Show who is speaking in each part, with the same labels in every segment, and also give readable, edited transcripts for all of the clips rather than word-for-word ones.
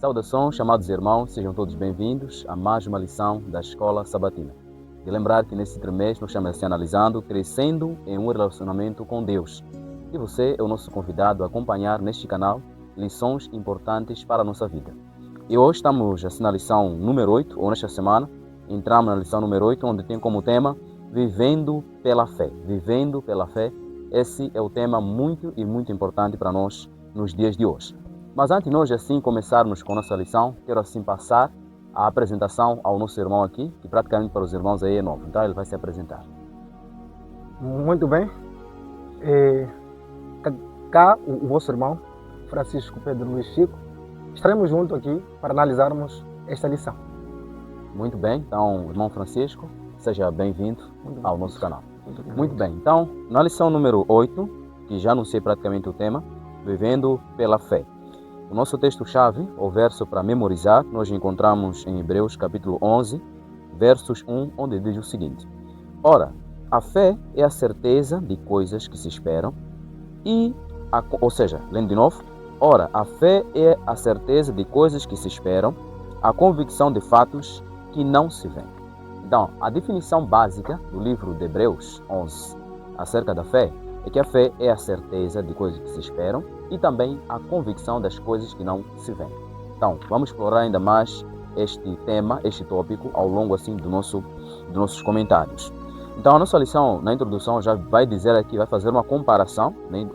Speaker 1: Saudações, chamados irmãos, sejam todos bem-vindos a mais uma lição da Escola Sabatina. De lembrar que nesse trimestre nós estamos assim analisando crescendo em um relacionamento com Deus. E você é o nosso convidado a acompanhar neste canal lições importantes para a nossa vida. E hoje estamos assim na lição número 8, ou nesta semana, entramos na lição número 8, onde tem como tema Vivendo pela Fé. Vivendo pela Fé, esse é o tema muito importante para nós nos dias de hoje. Mas antes de nós assim começarmos com nossa lição, quero assim passar a apresentação ao nosso irmão aqui, que praticamente para os irmãos aí é novo, então ele vai se apresentar.
Speaker 2: Muito bem. Cá o vosso irmão, Francisco Pedro Luiz Chico, estaremos juntos aqui para analisarmos esta lição.
Speaker 1: Muito bem, então, irmão Francisco, seja bem-vindo ao nosso canal. Muito bem, então, na lição número 8, que já anunciei praticamente o tema, Vivendo pela Fé. O nosso texto-chave, o verso para memorizar, nós encontramos em Hebreus capítulo 11, versos 1, onde diz o seguinte: Ora, a fé é a certeza de coisas que se esperam ou seja, lendo de novo, ora, a fé é a certeza de coisas que se esperam, a convicção de fatos que não se veem. Então, a definição básica do livro de Hebreus 11 acerca da fé é que a fé é a certeza de coisas que se esperam e também a convicção das coisas que não se veem. Então, vamos explorar ainda mais este tema, este tópico, ao longo assim dos nossos comentários. Então, a nossa lição, na introdução, já vai dizer aqui, vai fazer uma comparação, né?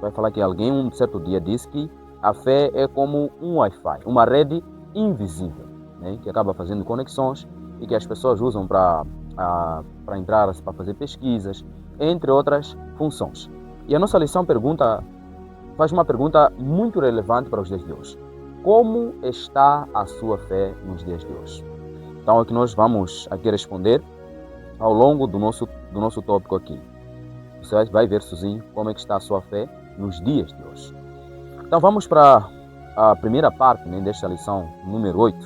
Speaker 1: Vai falar que alguém um certo dia disse que a fé é como um Wi-Fi, uma rede invisível, né? Que acaba fazendo conexões e que as pessoas usam para entrar, para fazer pesquisas, entre outras funções. E a nossa lição faz uma pergunta muito relevante para os dias de hoje. Como está a sua fé nos dias de hoje? Então é que nós vamos aqui responder ao longo do nosso tópico aqui. Você vai ver sozinho como é que está a sua fé nos dias de hoje. Então vamos para a primeira parte, né, desta lição número 8.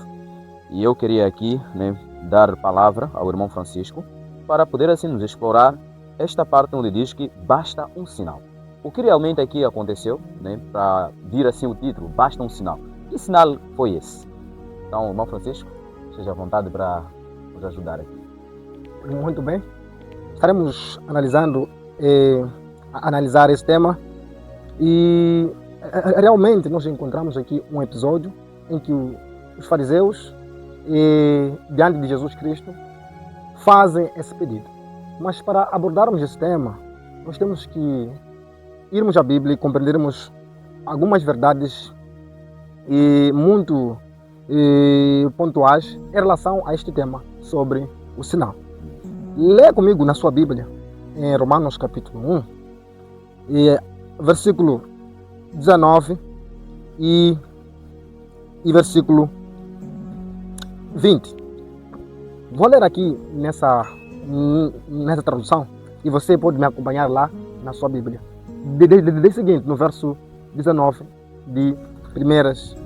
Speaker 1: E eu queria aqui, né, dar palavra ao irmão Francisco para poder assim nos explorar esta parte onde diz que basta um sinal. O que realmente aqui aconteceu, né, para vir assim o título, basta um sinal. Que sinal foi esse? Então, irmão Francisco, seja à vontade para nos ajudar aqui.
Speaker 2: Muito bem. Estaremos analisar esse tema e realmente nós encontramos aqui um episódio em que os fariseus, diante de Jesus Cristo, fazem esse pedido. Mas para abordarmos esse tema, nós temos que irmos à Bíblia e compreendermos algumas verdades muito pontuais em relação a este tema sobre o sinal. Lê comigo na sua Bíblia, em Romanos capítulo 1, versículo 19 e versículo 20. Vou ler aqui nessa tradução e você pode me acompanhar lá na sua Bíblia. Diz o seguinte, no verso 19 de primeiras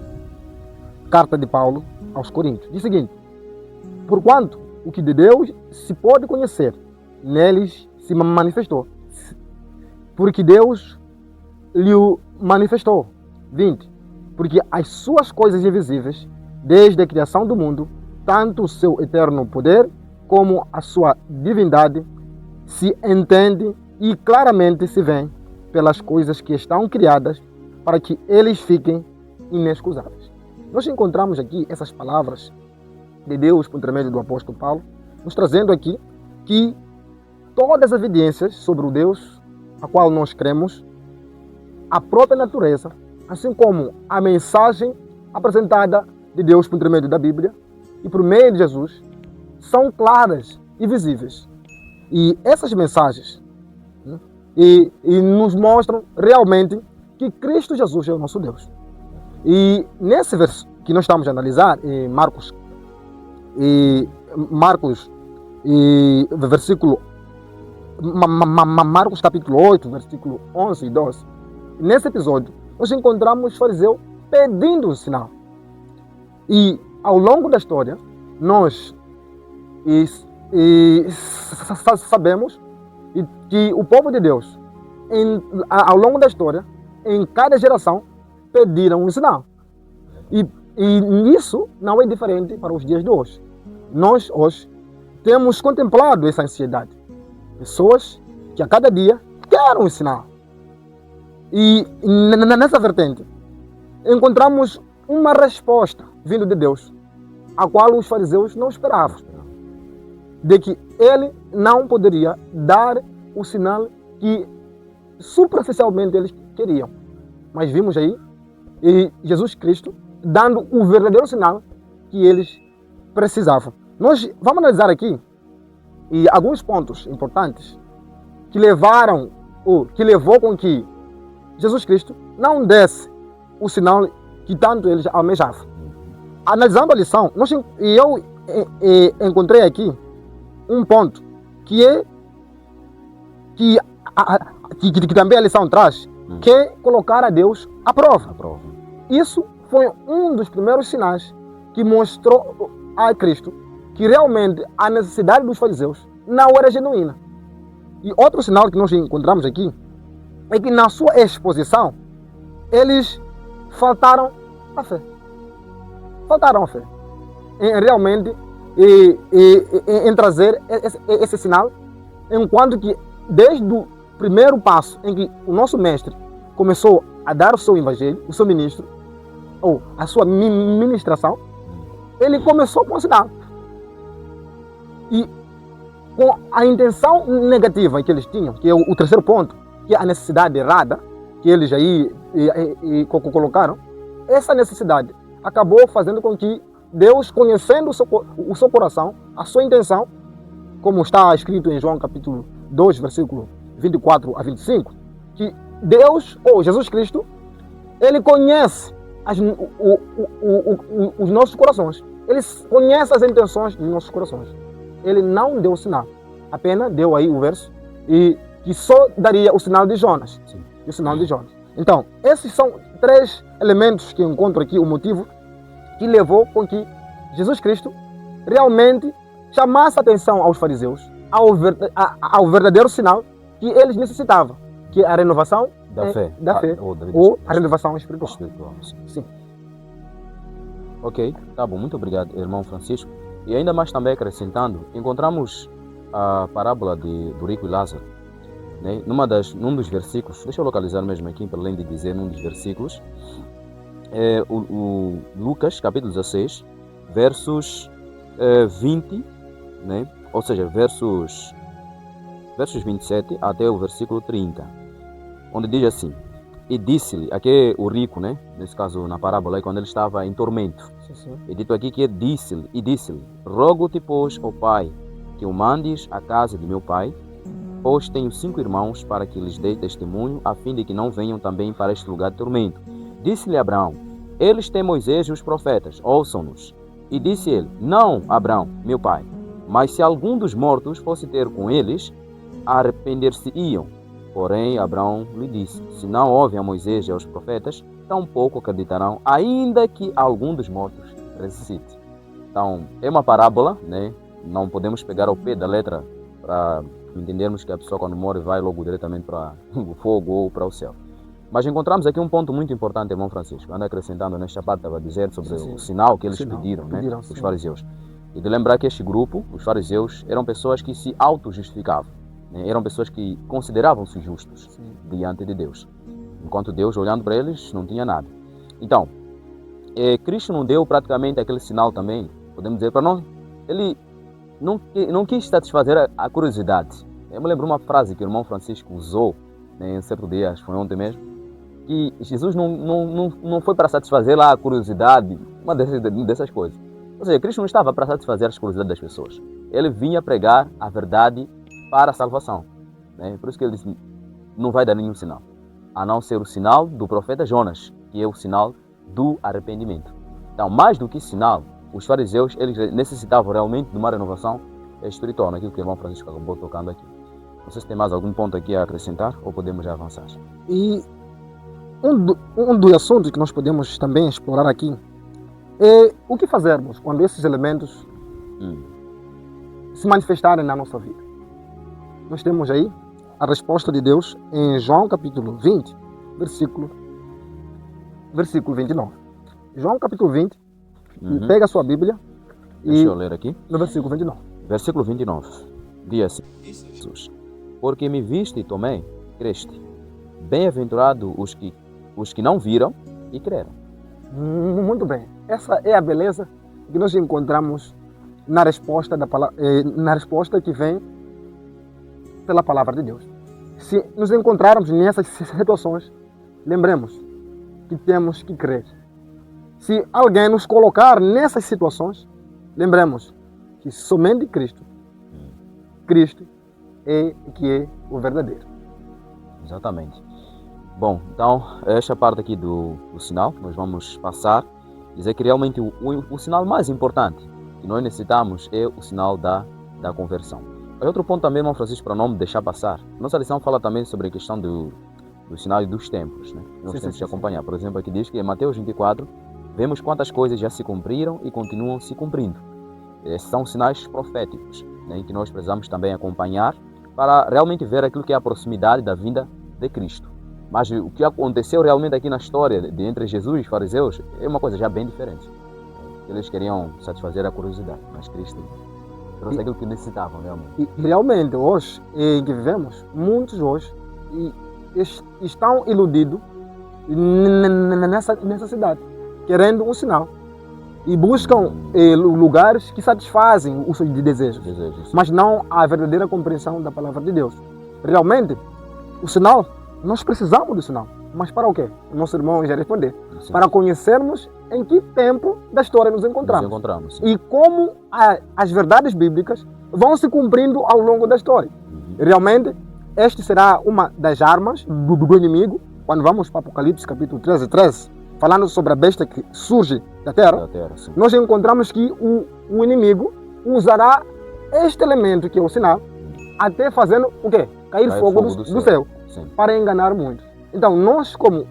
Speaker 2: carta de Paulo aos Coríntios. Diz o seguinte: Porquanto o que de Deus se pode conhecer, neles se manifestou, porque Deus lhe o manifestou. 20. Porque as suas coisas invisíveis, desde a criação do mundo, tanto o seu eterno poder como a sua divindade, se entende e claramente se vê pelas coisas que estão criadas, para que eles fiquem inexcusáveis. Nós encontramos aqui essas palavras de Deus por intermédio do apóstolo Paulo, nos trazendo aqui que todas as evidências sobre o Deus a qual nós cremos, a própria natureza, assim como a mensagem apresentada de Deus por intermédio da Bíblia e por meio de Jesus, são claras e visíveis. E essas mensagens nos mostram realmente que Cristo Jesus é o nosso Deus. E nesse verso que nós estamos a analisar, em Marcos capítulo 8, versículo 11 e 12, nesse episódio, nós encontramos o fariseu pedindo um sinal. E ao longo da história, nós sabemos que o povo de Deus, ao longo da história, em cada geração, pediram um sinal. E E isso não é diferente para os dias de hoje. Nós, hoje, temos contemplado essa ansiedade. Pessoas que a cada dia querem um sinal. E nessa vertente, encontramos uma resposta vindo de Deus, a qual os fariseus não esperavam. De que ele não poderia dar o sinal que superficialmente eles queriam. Mas vimos aí e Jesus Cristo dando o verdadeiro sinal que eles precisavam. Nós vamos analisar aqui e alguns pontos importantes que levou com que Jesus Cristo não desse o sinal que tanto eles almejavam. Analisando a lição, eu encontrei aqui um ponto que também a lição traz, que é colocar a Deus à prova. Isso foi um dos primeiros sinais que mostrou a Cristo que realmente a necessidade dos fariseus não era genuína. E outro sinal que nós encontramos aqui é que na sua exposição eles faltaram a fé. Faltaram a fé em realmente em trazer esse sinal, enquanto que desde o primeiro passo em que o nosso mestre começou a dar o seu evangelho, o seu ministro, ou a sua ministração, ele começou com o sinal. E com a intenção negativa que eles tinham, que é o terceiro ponto, que é a necessidade errada, que eles aí colocaram, essa necessidade acabou fazendo com que Deus, conhecendo o seu coração, a sua intenção, como está escrito em João capítulo 2, versículo 24 a 25, que Deus, ou Jesus Cristo, ele conhece os nossos corações. Ele conhece as intenções dos nossos corações. Ele não deu o sinal, apenas deu aí o verso, e que só daria o sinal de Jonas. Sim. O sinal de Jonas. Então, esses são três elementos que eu encontro aqui, o motivo que levou com que Jesus Cristo realmente chamasse a atenção aos fariseus ao verdadeiro sinal que eles necessitavam, que é a renovação
Speaker 1: da fé,
Speaker 2: ou a renovação espiritual.
Speaker 1: Sim. Ok, tá bom, muito obrigado, irmão Francisco. E ainda mais também acrescentando, encontramos a parábola do rico e Lázaro, né? Num dos versículos, deixa eu localizar mesmo aqui, para além de dizer num dos versículos, o Lucas, capítulo 16, versos 20, né? Ou seja, versos 27 até o versículo 30, onde diz assim: e disse-lhe, aqui é o rico, né? Nesse caso, na parábola, quando ele estava em tormento. Sim. É dito aqui que disse-lhe, rogo-te, pois, ó Pai, que o mandes à casa de meu pai, pois tenho 5 irmãos, para que lhes dê testemunho, a fim de que não venham também para este lugar de tormento. Disse-lhe Abraão, eles têm Moisés e os profetas, ouçam-nos. E disse ele, não, Abraão, meu pai, mas se algum dos mortos fosse ter com eles, arrepender-se-iam. Porém, Abraão lhe disse, se não ouvem a Moisés e aos profetas, tampouco acreditarão, ainda que algum dos mortos ressuscite. Então, é uma parábola, né? Não podemos pegar ao pé da letra para entendermos que a pessoa quando morre vai logo diretamente para o fogo ou para o céu. Mas encontramos aqui um ponto muito importante, irmão Francisco, ando acrescentando nesta parte, estava a dizer sobre o sinal que eles pediram, né? Os fariseus. E de lembrar que este grupo, os fariseus, eram pessoas que se auto-justificavam, né? Eram pessoas que consideravam-se justos diante de Deus, enquanto Deus, olhando para eles, não tinha nada. Então, Cristo não deu praticamente aquele sinal também, podemos dizer para nós, ele não quis satisfazer a curiosidade. Eu me lembro uma frase que o irmão Francisco usou, né, em certo dia, acho que foi ontem mesmo, que Jesus não foi para satisfazer lá a curiosidade, uma dessas coisas. Ou seja, Cristo não estava para satisfazer as curiosidades das pessoas. Ele vinha pregar a verdade para a salvação, né? Por isso que ele disse, não vai dar nenhum sinal, a não ser o sinal do profeta Jonas, que é o sinal do arrependimento. Então, mais do que sinal, os fariseus, eles necessitavam realmente de uma renovação espiritual, naquilo que o irmão Francisco acabou tocando aqui. Não sei se tem mais algum ponto aqui a acrescentar ou podemos já avançar.
Speaker 2: E um dos assuntos que nós podemos também explorar aqui é o que fazermos quando esses elementos se manifestarem na nossa vida. Nós temos aí a resposta de Deus em João capítulo 20, versículo 29. João capítulo 20,
Speaker 1: Uhum.
Speaker 2: Pega a sua Bíblia
Speaker 1: Deixa
Speaker 2: e
Speaker 1: eu ler aqui.
Speaker 2: no versículo 29.
Speaker 1: Versículo 29. Diz assim: Jesus, porque me viste e tomei, creste. Bem-aventurado os que não viram e creram.
Speaker 2: Muito bem. Essa é a beleza que nós encontramos na resposta na resposta que vem pela palavra de Deus. Se nos encontrarmos nessas situações, lembremos que temos que crer. Se alguém nos colocar nessas situações, lembremos que somente Cristo é que é o verdadeiro.
Speaker 1: Exatamente. Bom, então, esta parte aqui do sinal, nós vamos passar, dizer que realmente o sinal mais importante que nós necessitamos é o sinal da conversão. Aí outro ponto também, irmão Francisco, para não me deixar passar, nossa lição fala também sobre a questão do sinal e dos tempos, né? Nós temos que acompanhar. Por exemplo, aqui diz que em Mateus 24, vemos quantas coisas já se cumpriram e continuam se cumprindo. Esses são sinais proféticos, né, que nós precisamos também acompanhar para realmente ver aquilo que é a proximidade da vinda de Cristo. Mas o que aconteceu realmente aqui na história de entre Jesus e os fariseus é uma coisa já bem diferente. Eles queriam satisfazer a curiosidade, mas Cristo trouxe aquilo que necessitavam realmente.
Speaker 2: E realmente, hoje em que vivemos, muitos hoje estão iludidos nessa cidade, querendo um sinal. E buscam lugares que satisfazem os seus desejos, mas não a verdadeira compreensão da palavra de Deus. Realmente, o sinal, nós precisamos do sinal. Mas para o quê? O nosso irmão já respondeu. Sim. Para conhecermos em que tempo da história nos encontramos. E como as verdades bíblicas vão se cumprindo ao longo da história. Realmente, este será uma das armas do inimigo, quando vamos para Apocalipse capítulo 13, falando sobre a besta que surge da terra, nós encontramos que o inimigo usará este elemento, que é o sinal, até fazendo o quê? Cair fogo do céu. Sim. Para enganar muitos. Então, nós, como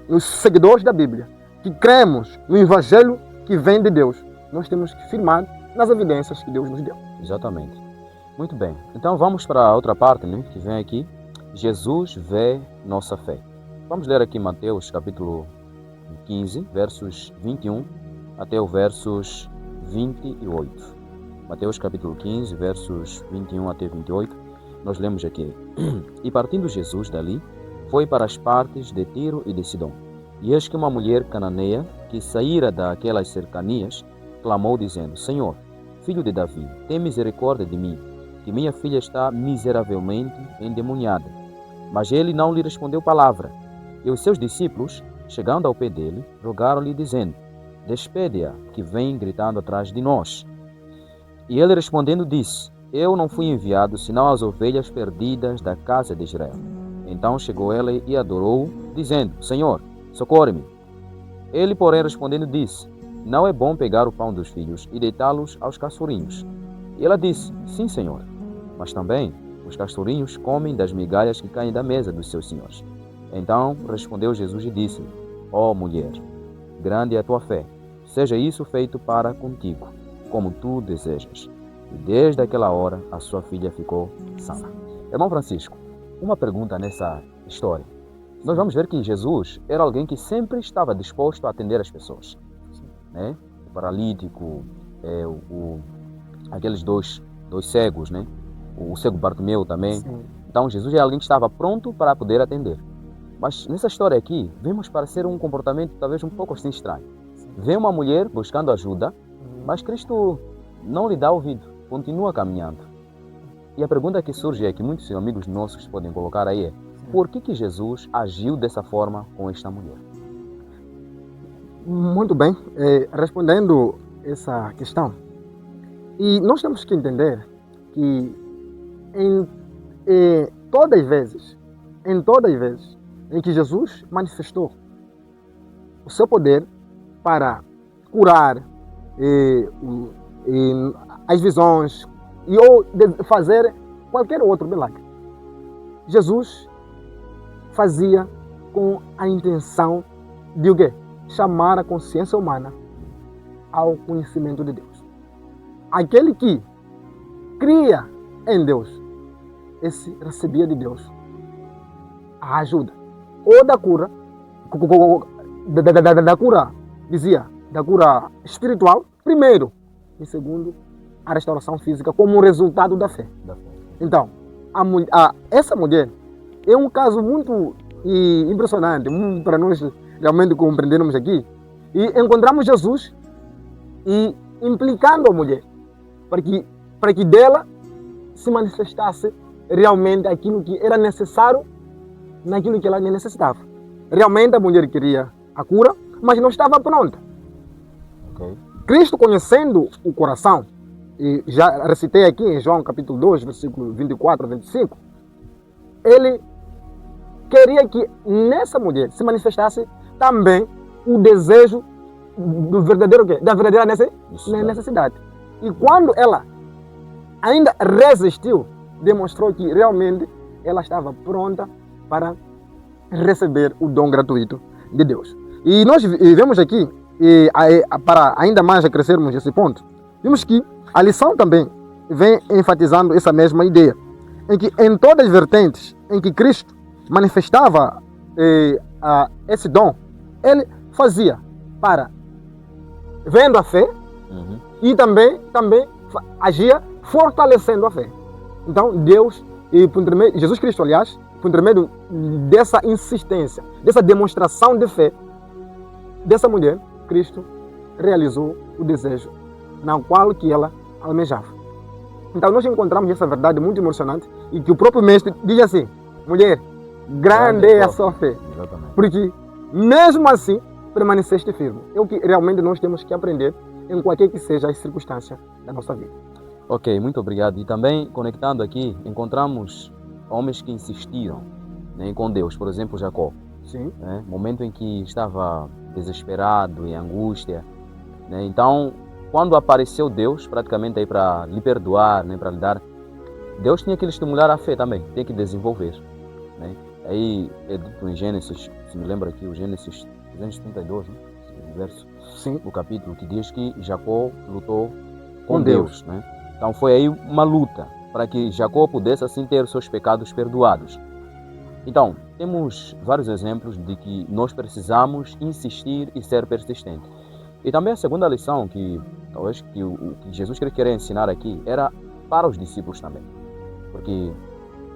Speaker 2: os seguidores da Bíblia, que cremos no Evangelho que vem de Deus, nós temos que firmar nas evidências que Deus nos deu.
Speaker 1: Exatamente. Muito bem. Então, vamos para a outra parte, né, que vem aqui. Jesus vê nossa fé. Vamos ler aqui Mateus capítulo 15, versos 21 até o versos 28. Mateus capítulo 15, versos 21 até 28. Nós lemos aqui: E partindo Jesus dali, foi para as partes de Tiro e de Sidom. E eis que uma mulher cananeia, que saíra daquelas cercanias, clamou dizendo: Senhor, filho de Davi, tem misericórdia de mim, que minha filha está miseravelmente endemoniada. Mas ele não lhe respondeu palavra. E os seus discípulos, chegando ao pé dele, rogaram-lhe dizendo: Despede-a, que vem gritando atrás de nós. E ele respondendo disse: Eu não fui enviado senão às ovelhas perdidas da casa de Israel. Então chegou ela e adorou, dizendo: Senhor, socorre-me. Ele, porém, respondendo disse: Não é bom pegar o pão dos filhos e deitá-los aos cachorrinhos. E ela disse: Sim, Senhor, mas também os cachorrinhos comem das migalhas que caem da mesa dos seus senhores. Então respondeu Jesus e disse: Ó mulher, grande é a tua fé, seja isso feito para contigo, como tu desejas. E desde aquela hora a sua filha ficou sã. Irmão Francisco, uma pergunta nessa história. Nós vamos ver que Jesus era alguém que sempre estava disposto a atender as pessoas, né? O paralítico, aqueles dois cegos, né? O cego Bartimeu também. Sim. Então Jesus é alguém que estava pronto para poder atender. Mas nessa história aqui, vemos parecer um comportamento talvez um pouco assim estranho. Vê uma mulher buscando ajuda, mas Cristo não lhe dá ouvido, continua caminhando. E a pergunta que surge é, que muitos amigos nossos podem colocar aí, é: por que Jesus agiu dessa forma com esta mulher?
Speaker 2: Muito bem, respondendo essa questão, e nós temos que entender que em todas as vezes em que Jesus manifestou o seu poder para curar as visões ou fazer qualquer outro milagre, Jesus fazia com a intenção de o quê? Chamar a consciência humana ao conhecimento de Deus. Aquele que cria em Deus, esse recebia de Deus a ajuda ou da cura, dizia: da cura espiritual, primeiro, e segundo, a restauração física como resultado da fé. Então, essa mulher é um caso muito impressionante para nós realmente compreendermos aqui. E encontramos Jesus e implicando a mulher para que dela se manifestasse realmente aquilo que era necessário naquilo que ela necessitava. Realmente a mulher queria a cura, mas não estava pronta.
Speaker 1: Okay.
Speaker 2: Cristo, conhecendo o coração, e já recitei aqui em João capítulo 2, versículo 24 a 25, ele queria que nessa mulher se manifestasse também o desejo do verdadeiro quê? Da verdadeira necessidade. E quando ela ainda resistiu, demonstrou que realmente ela estava pronta para receber o dom gratuito de Deus. E nós vemos aqui, para ainda mais crescermos esse ponto, vimos que a lição também vem enfatizando essa mesma ideia, em que em todas as vertentes em que Cristo manifestava esse dom, ele fazia para vendo a fé e também agia fortalecendo a fé. Então Deus, Jesus Cristo, aliás, por intermédio dessa insistência, dessa demonstração de fé dessa mulher, Cristo realizou o desejo na qual que ela almejava. Então nós encontramos essa verdade muito emocionante e que o próprio mestre diz assim: mulher, grande é a sua fé.
Speaker 1: Exatamente.
Speaker 2: Porque mesmo assim permaneceste firme. É o que realmente nós temos que aprender em qualquer que seja a circunstância da nossa vida.
Speaker 1: Ok, muito obrigado. E também, conectando aqui, encontramos homens que insistiram, né, com Deus. Por exemplo, Jacó.
Speaker 2: Sim.
Speaker 1: Né, momento em que estava desesperado, em angústia. Né, então, quando apareceu Deus, praticamente aí para lhe perdoar, né, para lhe dar, Deus tinha que lhe estimular a fé também, tinha que desenvolver. Né. Aí é dito em Gênesis, se me lembra aqui, o Gênesis 232, né, o verso,
Speaker 2: sim,
Speaker 1: o capítulo, que diz que Jacó lutou com Deus. Né. Então foi aí uma luta para que Jacó pudesse assim ter seus pecados perdoados. Então, temos vários exemplos de que nós precisamos insistir e ser persistente. E também a segunda lição que talvez o que Jesus queria ensinar aqui era para os discípulos também. Porque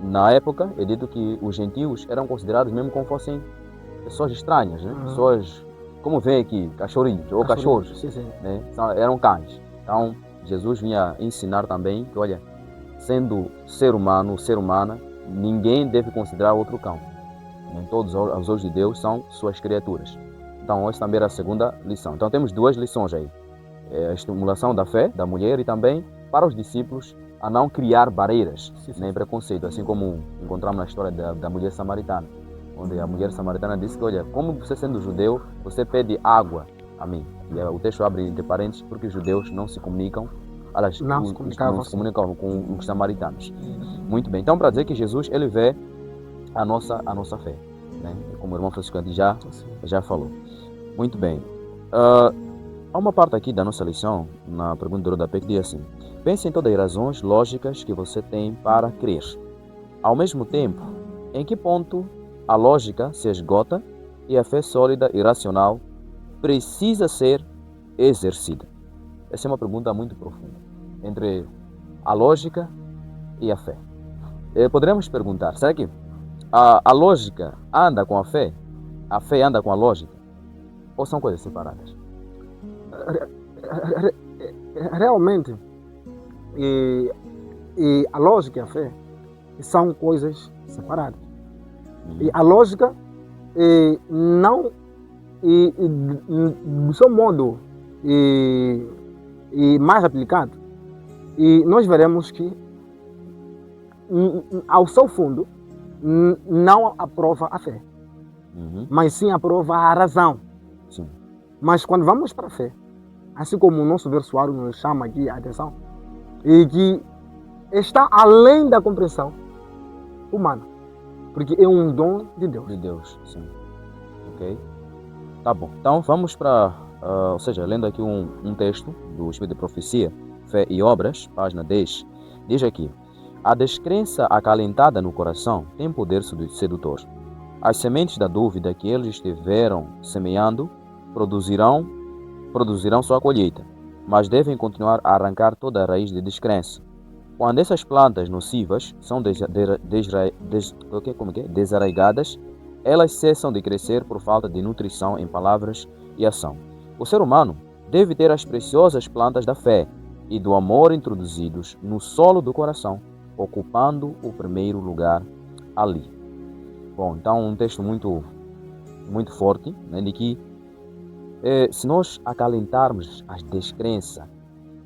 Speaker 1: na época é dito que os gentios eram considerados mesmo como fossem pessoas estranhas, né? Pessoas, como vem aqui, cachorrinhos ou cachorros,
Speaker 2: sim, sim.
Speaker 1: Né? Eram cães. Então, Jesus vinha ensinar também que, olha, sendo ser humano, ser humana, ninguém deve considerar outro cão. Nem todos aos olhos de Deus são suas criaturas. Então, essa também era a segunda lição. Então, temos duas lições aí. A estimulação da fé da mulher e também para os discípulos a não criar barreiras, nem preconceito, assim como encontramos na história da mulher samaritana, onde a mulher samaritana disse que, olha, como você sendo judeu, você pede água a mim. E o texto abre entre parênteses porque os judeus não se comunicam, não se comunicam com os samaritanos. Muito bem, então para dizer que Jesus ele vê a nossa fé, né? Como o irmão Francisco já falou. Muito bem. Há uma parte aqui da nossa lição, na pergunta do rodapé, que diz assim: pense em todas as razões lógicas que você tem para crer. Ao mesmo tempo, em que ponto a lógica se esgota e a fé sólida e racional precisa ser exercida? Essa é uma pergunta muito profunda, entre a lógica e a fé. Poderíamos perguntar, será que a lógica anda com a fé anda com a lógica? Ou são coisas separadas?
Speaker 2: Realmente, a lógica e a fé são coisas separadas. E a lógica não, do seu modo mais aplicado, e nós veremos que ao seu fundo não aprova a fé, mas sim aprova a razão.
Speaker 1: Sim.
Speaker 2: Mas quando vamos para a fé, assim como o nosso versuário nos chama aqui a atenção, e que está além da compreensão humana, porque é um dom de Deus.
Speaker 1: De Deus, sim. Ok? Tá bom. Então vamos para, ou seja, lendo aqui um texto do Espírito de Profecia, Fé e Obras, página 10, diz aqui: a descrença acalentada no coração tem poder sedutor. As sementes da dúvida que eles estiveram semeando produzirão produzirão sua colheita, mas devem continuar a arrancar toda a raiz de descrença. Quando essas plantas nocivas são desarraigadas, elas cessam de crescer por falta de nutrição em palavras e ação. O ser humano deve ter as preciosas plantas da fé e do amor introduzidos no solo do coração, ocupando o primeiro lugar ali. Bom, então um texto muito forte, né, de que se nós acalentarmos as descrenças,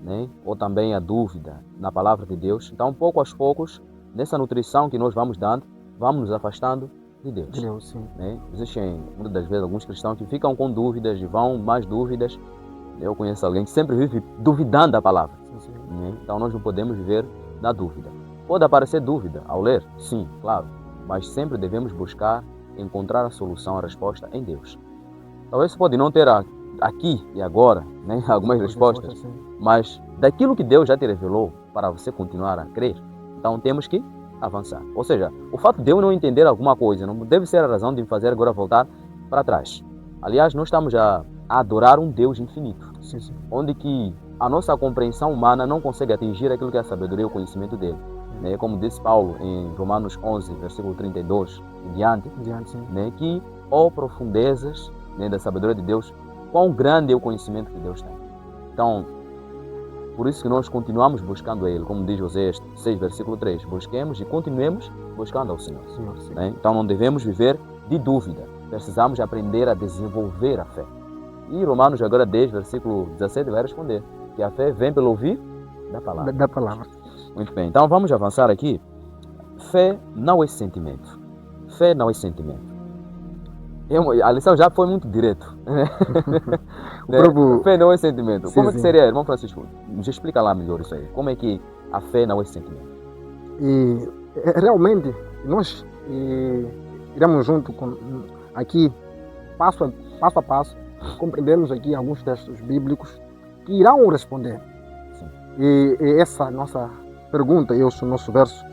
Speaker 1: né, ou também a dúvida na palavra de Deus, então pouco aos poucos, nessa nutrição que nós vamos dando, vamos nos afastando de Deus.
Speaker 2: Sim.
Speaker 1: Né? Existem muitas das vezes alguns cristãos que ficam com dúvidas e vão mais dúvidas. Eu conheço alguém que sempre vive duvidando da palavra.
Speaker 2: Sim.
Speaker 1: Né? Então nós não podemos viver na dúvida. Pode aparecer dúvida ao ler, sim, claro, mas sempre devemos buscar encontrar a solução, a resposta em Deus. Talvez você pode não ter aqui e agora, né, algumas respostas, mas daquilo que Deus já te revelou para você continuar a crer, então temos que avançar. Ou seja, o fato de eu não entender alguma coisa não deve ser a razão de me fazer agora voltar para trás. Aliás, nós estamos a adorar um Deus infinito,
Speaker 2: Sim.
Speaker 1: onde que a nossa compreensão humana não consegue atingir aquilo que é a sabedoria e o conhecimento dele. Né? Como disse Paulo em Romanos 11, versículo 32 em diante, né? Que, ó profundezas, né, da sabedoria de Deus, quão grande é o conhecimento que Deus tem. Então, por isso que nós continuamos buscando a Ele, como diz Oséias 6, versículo 3, busquemos e continuemos buscando ao Senhor. Né? Então não devemos viver de dúvida, precisamos aprender a desenvolver a fé. E Romanos agora 10, versículo 17 vai responder que a fé vem pelo ouvir da palavra. Muito bem, então vamos avançar aqui. Fé não é sentimento. Fé não é sentimento. A lição já foi muito direto. Fé não é sentimento. Como é que seria, irmão Francisco? Nos explica lá melhor isso aí. Como é que a fé não é sentimento?
Speaker 2: E realmente nós iremos junto com aqui, passo a passo, compreendemos aqui alguns textos bíblicos que irão responder.
Speaker 1: Sim.
Speaker 2: E essa nossa pergunta, esse nosso verso,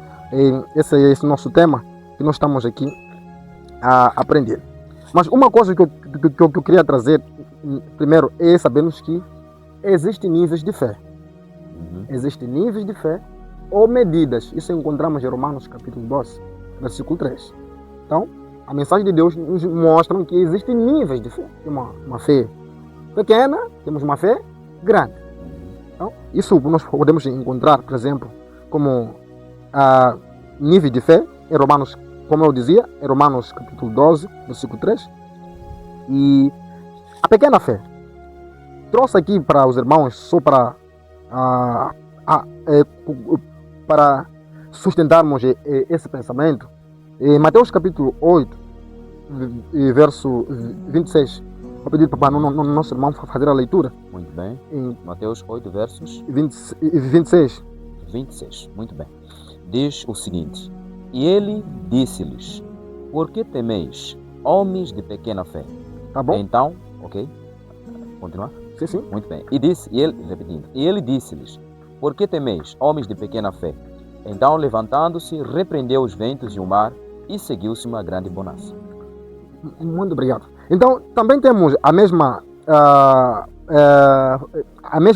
Speaker 2: esse é esse nosso tema que nós estamos aqui a aprender. Mas uma coisa que eu queria trazer primeiro é sabermos que existem níveis de fé. Existem níveis de fé ou medidas. Isso encontramos em Romanos capítulo 12, versículo 3. Então, a mensagem de Deus nos mostra que existem níveis de fé. Tem uma fé pequena, temos uma fé grande. Então, isso nós podemos encontrar, por exemplo, como nível de fé em Romanos, como eu dizia, em Romanos capítulo 12, versículo 3. E a pequena fé. Trouxe aqui para os irmãos, só para sustentarmos esse pensamento. Em Mateus capítulo 8, verso 26. Vou pedir para o nosso irmão fazer a leitura.
Speaker 1: Muito bem. Em Mateus 8, versos
Speaker 2: 26.
Speaker 1: 26, muito bem. Diz o seguinte: E ele disse-lhes: Por que temeis, homens de pequena fé?
Speaker 2: Tá bom?
Speaker 1: Então, ok? Continuar?
Speaker 2: Sim.
Speaker 1: Muito bem. E ele disse-lhes: Por que temeis, homens de pequena fé? Então, levantando-se, repreendeu os ventos e o mar e seguiu-se uma grande bonança.
Speaker 2: Muito obrigado. Então, também temos a mesma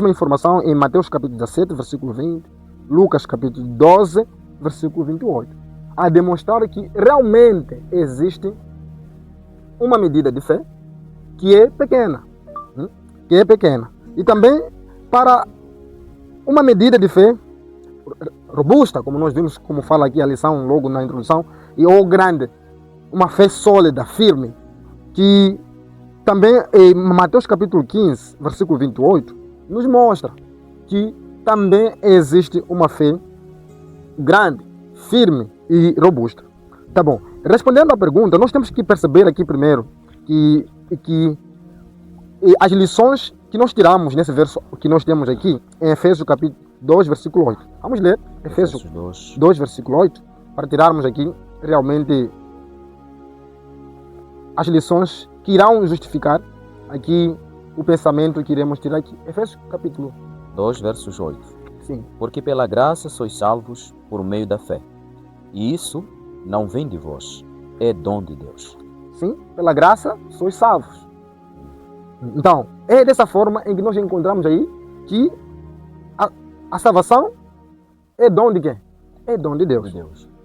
Speaker 2: informação em Mateus capítulo 17, versículo 20, Lucas capítulo 12, versículo 28, a demonstrar que realmente existe uma medida de fé que é pequena. E também para uma medida de fé robusta, como nós vimos, como fala aqui a lição logo na introdução, ou grande, uma fé sólida, firme, que também em Mateus capítulo 15, versículo 28, nos mostra que também existe uma fé grande, firme e robusta. Tá bom. Respondendo à pergunta, nós temos que perceber aqui primeiro que as lições que nós tiramos nesse verso que nós temos aqui, em Efésios capítulo 2, versículo 8. Vamos ler Efésios 2, versículo 8, para tirarmos aqui realmente as lições que irão justificar aqui o pensamento que iremos tirar aqui. Efésios capítulo
Speaker 1: 2, versos 8.
Speaker 2: Sim.
Speaker 1: Porque pela graça sois salvos por meio da fé. E isso não vem de vós, é dom de Deus.
Speaker 2: Sim, pela graça sois salvos. Então, é dessa forma em que nós encontramos aí que a salvação é dom de quem? É dom de Deus.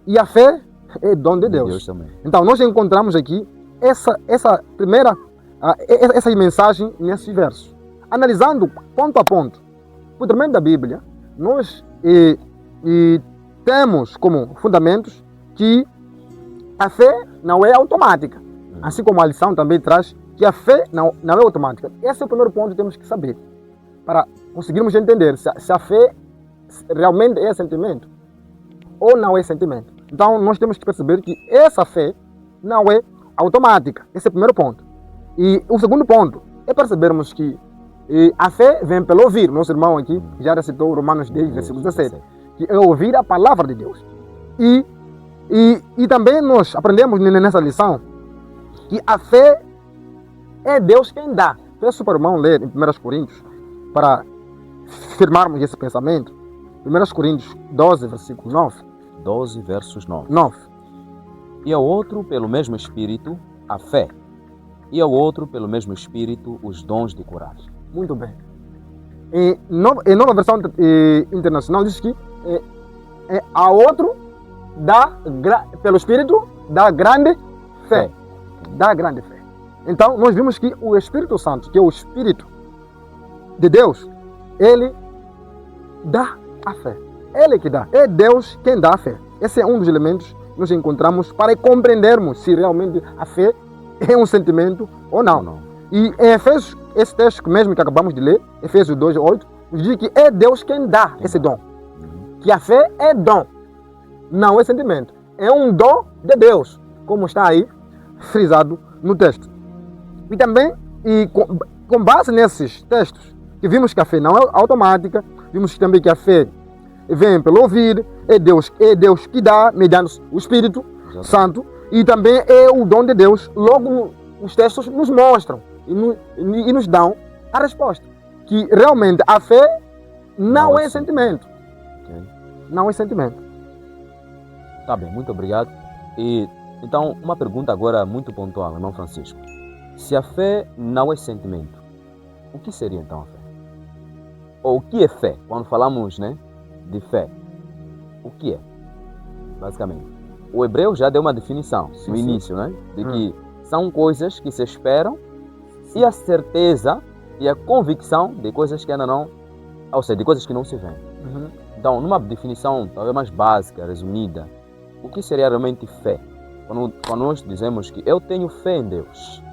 Speaker 2: E a fé é dom de Deus.
Speaker 1: Também.
Speaker 2: Então, nós encontramos aqui essa primeira essa mensagem nesses versos. Analisando ponto a ponto, por intermédio da Bíblia, nós temos como fundamentos que a fé não é automática. Assim como a lição também traz que a fé não é automática. Esse é o primeiro ponto que temos que saber para conseguirmos entender se a fé realmente é sentimento ou não é sentimento. Então, nós temos que perceber que essa fé não é automática. Esse é o primeiro ponto. E o segundo ponto é percebermos que a fé vem pelo ouvir. Nosso irmão aqui já recitou Romanos 10, versículo 17, que é ouvir a palavra de Deus. E também nós aprendemos nessa lição que a fé é Deus quem dá. Peço para o irmão ler em 1 Coríntios para firmarmos esse pensamento. 1 Coríntios 12, versículo 9.
Speaker 1: 12, versos 9.
Speaker 2: 9.
Speaker 1: E ao outro, pelo mesmo Espírito, a fé. E ao outro, pelo mesmo Espírito, os dons de curar.
Speaker 2: Muito bem. Em nova versão internacional diz que a outro pelo Espírito dá grande fé. Dá grande fé. Então, nós vimos que o Espírito Santo, que é o Espírito de Deus, ele dá a fé. Ele que dá. É Deus quem dá a fé. Esse é um dos elementos que nós encontramos para compreendermos se realmente a fé é um sentimento ou não. E em Efésios, esse texto mesmo que acabamos de ler, Efésios 2, 8, nos diz que é Deus quem dá esse dom. Que a fé é dom, não é sentimento. É um dom de Deus, como está aí frisado no texto. E também, com base nesses textos, que vimos que a fé não é automática, vimos também que a fé vem pelo ouvir, é Deus que dá, mediante o Espírito Santo, e também é o dom de Deus. Logo, os textos nos mostram e nos dão a resposta, que realmente a fé não é sentimento.
Speaker 1: Okay.
Speaker 2: Não é sentimento.
Speaker 1: Tá bem, muito obrigado. E então, uma pergunta agora muito pontual, irmão Francisco. Se a fé não é sentimento, o que seria então a fé? Ou o que é fé? Quando falamos, de fé, o que é? Basicamente, o hebreu já deu uma definição no início, de que são coisas que se esperam e a certeza e a convicção de coisas que ainda não, ou seja, de coisas que não se veem. Então, numa definição talvez mais básica, resumida, o que seria realmente fé? Quando nós dizemos que eu tenho fé em Deus,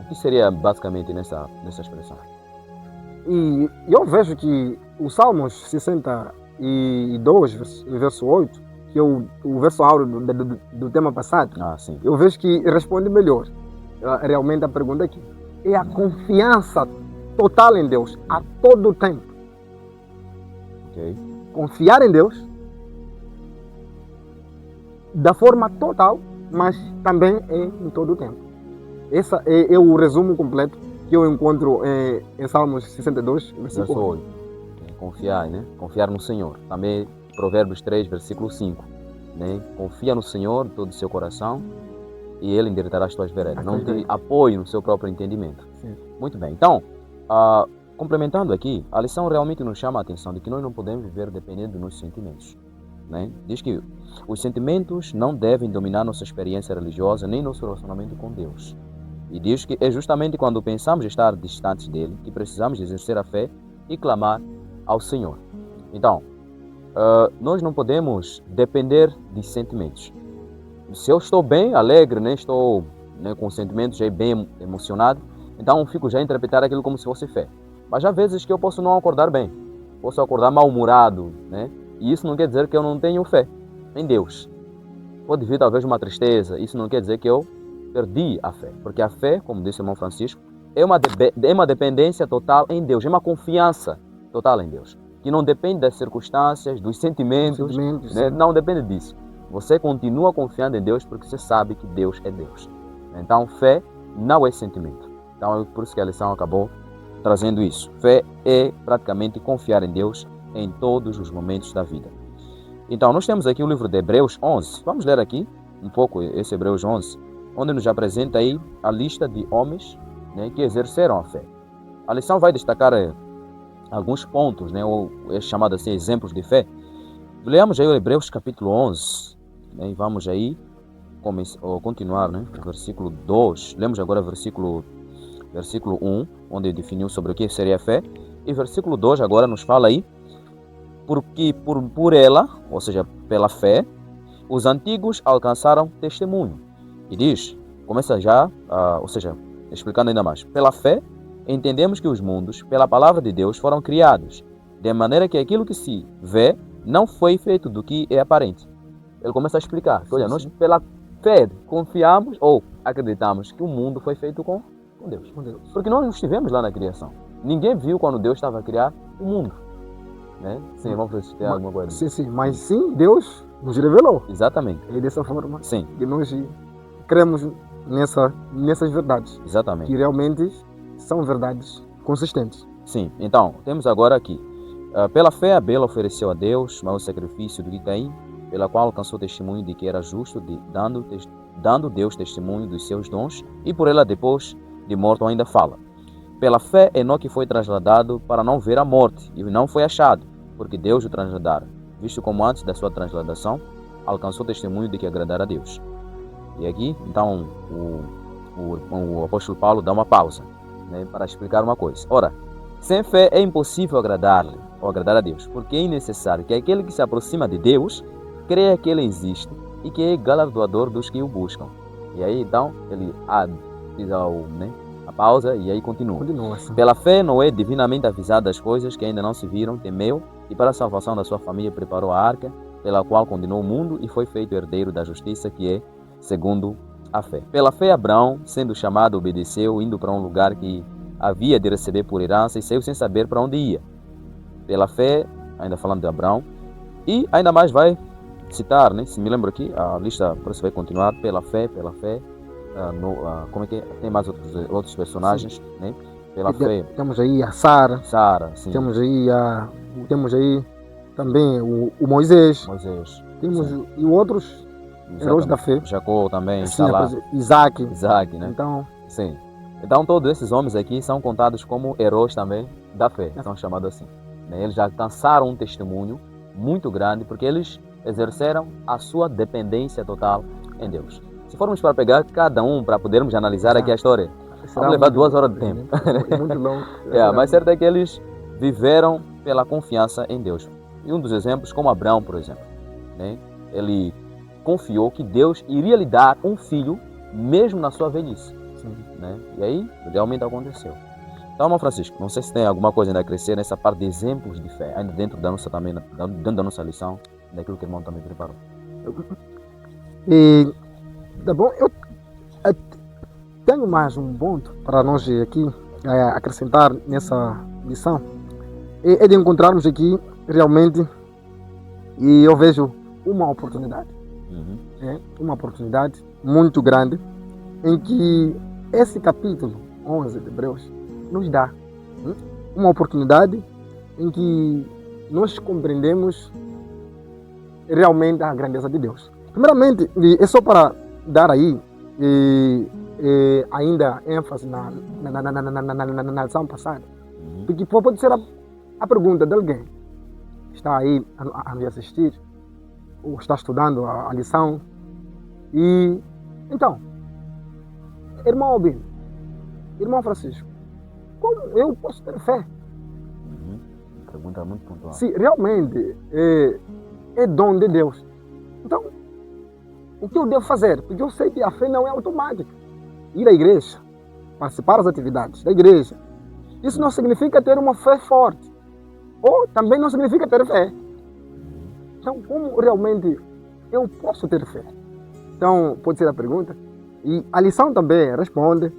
Speaker 1: o que seria basicamente nessa expressão?
Speaker 2: E eu vejo que o Salmos 62, verso 8, que é o verso áureo do tema passado, eu vejo que responde melhor realmente a pergunta aqui. É a confiança total em Deus a todo tempo.
Speaker 1: Okay.
Speaker 2: Confiar em Deus da forma total, mas também em todo o tempo. Esse é o resumo completo que eu encontro em Salmos 62, versículo 8.
Speaker 1: Confiar, Confiar no Senhor. Também Provérbios 3, versículo 5. Confia no Senhor de todo o seu coração e Ele endireitará as tuas veredas. Não te apoie no seu próprio entendimento.
Speaker 2: Sim.
Speaker 1: Muito bem. Então, complementando aqui, a lição realmente nos chama a atenção de que nós não podemos viver dependendo dos nossos sentimentos. Diz que os sentimentos não devem dominar nossa experiência religiosa nem nosso relacionamento com Deus. E diz que é justamente quando pensamos estar distantes dele que precisamos exercer a fé e clamar ao Senhor. Então, nós não podemos depender de sentimentos. Se eu estou bem, alegre, estou com sentimentos já bem emocionado, então fico já a interpretar aquilo como se fosse fé. Mas há vezes que eu posso não acordar bem, posso acordar mal-humorado, e isso não quer dizer que eu não tenho fé em Deus. Pode vir talvez uma tristeza, isso não quer dizer que eu perdi a fé, porque a fé, como disse o irmão Francisco, é uma dependência total em Deus, é uma confiança total em Deus, que não depende das circunstâncias, dos sentimentos, não depende disso. Você continua confiando em Deus porque você sabe que Deus é Deus. Então, fé não é sentimento. Então, é por isso que a lição acabou trazendo isso. Fé é praticamente confiar em Deus em todos os momentos da vida. Então, nós temos aqui o livro de Hebreus 11. Vamos ler aqui um pouco esse Hebreus 11, onde nos apresenta aí a lista de homens, né, que exerceram a fé. A lição vai destacar alguns pontos, né, ou é chamado assim exemplos de fé. Leamos aí o Hebreus capítulo 11, né, e vamos aí continuar, né, versículo 2. Lemos agora versículo 1, onde definiu sobre o que seria a fé. E versículo 2 agora nos fala aí, porque por ela, ou seja, pela fé, os antigos alcançaram testemunho. E diz, começa já, ou seja, explicando ainda mais. Pela fé, entendemos que os mundos, pela palavra de Deus, foram criados, de maneira que aquilo que se vê não foi feito do que é aparente. Ele começa a explicar que, olha, nós pela fé confiamos ou acreditamos que o mundo foi feito com Deus. Porque nós não estivemos lá na criação. Ninguém viu quando Deus estava a criar o mundo. Né? Sim, vamos ter alguma coisa.
Speaker 2: Sim, mas sim, Deus nos revelou.
Speaker 1: Exatamente.
Speaker 2: É dessa forma
Speaker 1: sim.
Speaker 2: que nós cremos nessas verdades.
Speaker 1: Exatamente.
Speaker 2: Que realmente são verdades consistentes.
Speaker 1: Sim, então, temos agora aqui. Pela fé, Abel ofereceu a Deus maior sacrifício do que Caim, pela qual alcançou testemunho de que era justo, dando Deus testemunho dos seus dons, e por ela depois de morto ainda fala. Pela fé, Enoque foi trasladado para não ver a morte, e não foi achado, porque Deus o trasladara, visto como antes da sua transladação, alcançou testemunho de que agradara a Deus. E aqui, então, o apóstolo Paulo dá uma pausa, né, para explicar uma coisa. Ora, sem fé é impossível agradar-lhe ou agradar a Deus, porque é necessário que aquele que se aproxima de Deus creia que Ele existe e que é galardoador dos que o buscam. E aí, então, ele diz a pausa e aí continua.
Speaker 2: Assim.
Speaker 1: Pela fé, Noé, divinamente avisado das coisas que ainda não se viram, temeu e para a salvação da sua família preparou a arca, pela qual condenou o mundo e foi feito herdeiro da justiça que é segundo a fé. Pela fé, Abraão, sendo chamado, obedeceu, indo para um lugar que havia de receber por herança e saiu sem saber para onde ia. Pela fé, ainda falando de Abraão, e ainda mais vai citar, né? Se me lembro aqui, a lista por isso vai continuar. Pela fé, como é que é? Tem mais outros personagens, né? Pela fé.
Speaker 2: Temos aí a Sara,
Speaker 1: sim.
Speaker 2: Temos aí também o Moisés. Temos e outros heróis da fé.
Speaker 1: Jacó também,
Speaker 2: sim, está lá. Isaac,
Speaker 1: né?
Speaker 2: Então,
Speaker 1: sim. Então todos esses homens aqui são contados como heróis também da fé, são chamados assim. Eles já alcançaram um testemunho muito grande porque eles exerceram a sua dependência total em Deus. Se formos para pegar cada um para podermos analisar aqui a história, vamos levar 2 horas de tempo.
Speaker 2: Muito longo.
Speaker 1: Mas certo é que eles viveram pela confiança em Deus. E um dos exemplos, como Abraão, por exemplo, né? Ele confiou que Deus iria lhe dar um filho mesmo na sua velhice. Né? E aí, realmente aconteceu. Então, irmão Francisco, não sei se tem alguma coisa ainda a crescer nessa parte de exemplos de fé, ainda dentro da nossa também, dentro da nossa lição, daquilo que o irmão também preparou.
Speaker 2: Tá bom, eu tenho mais um ponto para nós aqui acrescentar nessa lição. É de encontrarmos aqui realmente, e eu vejo uma oportunidade, uma oportunidade muito grande, em que esse capítulo 11 de Hebreus nos dá uma oportunidade em que nós compreendemos realmente a grandeza de Deus. Primeiramente, é só para dar aí ainda ênfase na lição passada, porque pode ser a pergunta de alguém que está aí a me assistir ou está estudando a lição e então, irmão Albino, irmão Francisco, como eu posso ter fé?
Speaker 1: Pergunta muito pontual.
Speaker 2: Se realmente é dom de Deus, então o que eu devo fazer? Porque eu sei que a fé não é automática. Ir à igreja, participar das atividades da igreja, isso não significa ter uma fé forte. Ou também não significa ter fé. Então, como realmente eu posso ter fé? Então, pode ser a pergunta. E a lição também responde,